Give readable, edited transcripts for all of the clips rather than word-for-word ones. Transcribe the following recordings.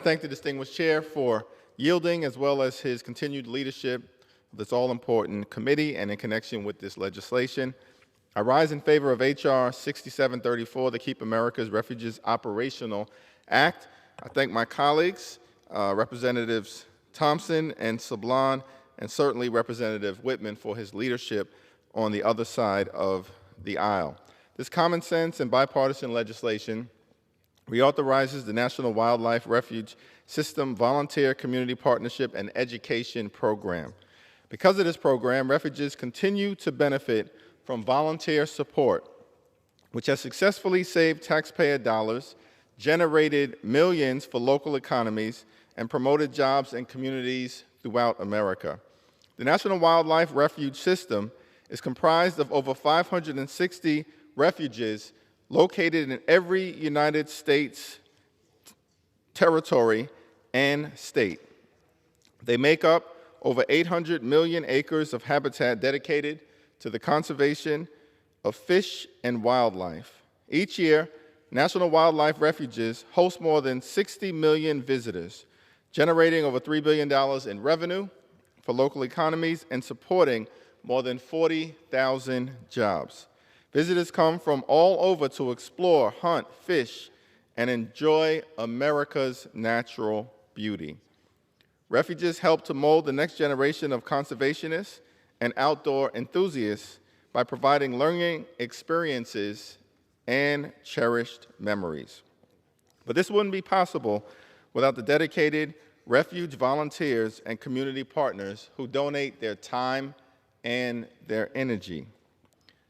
Thank the distinguished chair for yielding, as well as his continued leadership of this all-important committee and in connection with this legislation. I rise in favor of H.R. 6734, the Keep America's Refuges Operational Act. I thank my colleagues, Representatives Thompson and Sablon, and certainly Representative Whitman for his leadership on the other side of the aisle. This common sense and bipartisan legislation reauthorizes the National Wildlife Refuge System Volunteer Community Partnership and Education Program. Because of this program, refuges continue to benefit from volunteer support, which has successfully saved taxpayer dollars, generated millions for local economies, and promoted jobs in communities throughout America. The National Wildlife Refuge System is comprised of over 560 refuges located in every United States territory and state. They make up over 800 million acres of habitat dedicated to the conservation of fish and wildlife. Each year, National Wildlife Refuges host more than 60 million visitors, generating over $3 billion in revenue for local economies and supporting more than 40,000 jobs. Visitors come from all over to explore, hunt, fish, and enjoy America's natural beauty. Refuges help to mold the next generation of conservationists and outdoor enthusiasts by providing learning experiences and cherished memories. But this wouldn't be possible without the dedicated refuge volunteers and community partners who donate their time and their energy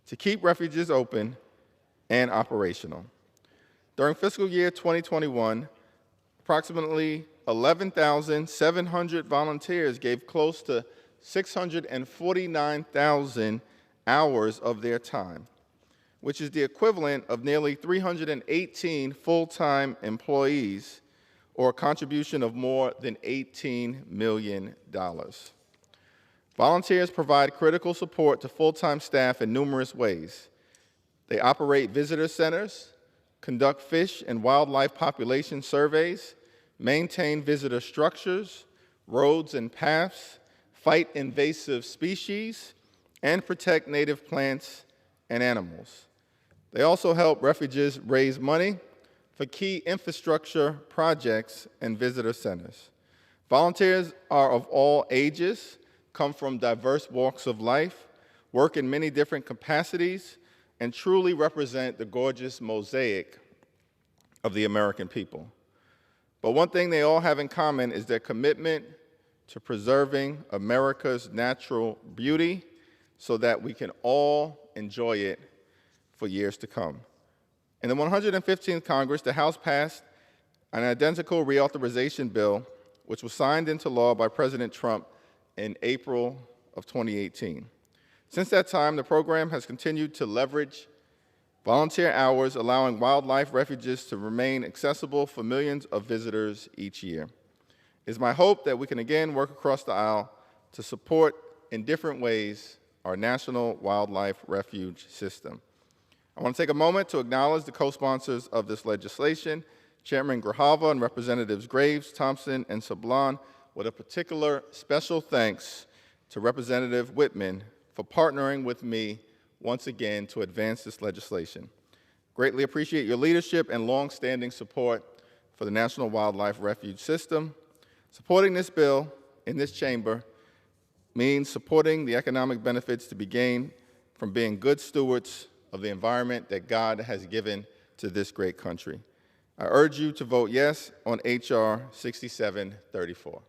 to keep refuges open and operational. During fiscal year 2021, approximately 11,700 volunteers gave close to 649,000 hours of their time, which is the equivalent of nearly 318 full-time employees, or a contribution of more than $18 million. Volunteers provide critical support to full-time staff in numerous ways. They operate visitor centers, conduct fish and wildlife population surveys, maintain visitor structures, roads and paths, fight invasive species, and protect native plants and animals. They also help refuges raise money for key infrastructure projects and visitor centers. Volunteers are of all ages, come from diverse walks of life, work in many different capacities, and truly represent the gorgeous mosaic of the American people. But one thing they all have in common is their commitment to preserving America's natural beauty so that we can all enjoy it for years to come. In the 115th Congress, the House passed an identical reauthorization bill, which was signed into law by President Trump in April of 2018. Since that time, the program has continued to leverage volunteer hours, allowing wildlife refuges to remain accessible for millions of visitors each year. It is my hope that we can again work across the aisle to support in different ways our National Wildlife Refuge System. I want to take a moment to acknowledge the co-sponsors of this legislation, Chairman Grijalva and Representatives Graves, Thompson, and Sablon, with a particular special thanks to Representative Whitman for partnering with me once again to advance this legislation. Greatly appreciate your leadership and long-standing support for the National Wildlife Refuge System. Supporting this bill in this chamber means supporting the economic benefits to be gained from being good stewards of the environment that God has given to this great country. I urge you to vote yes on H.R. 6734.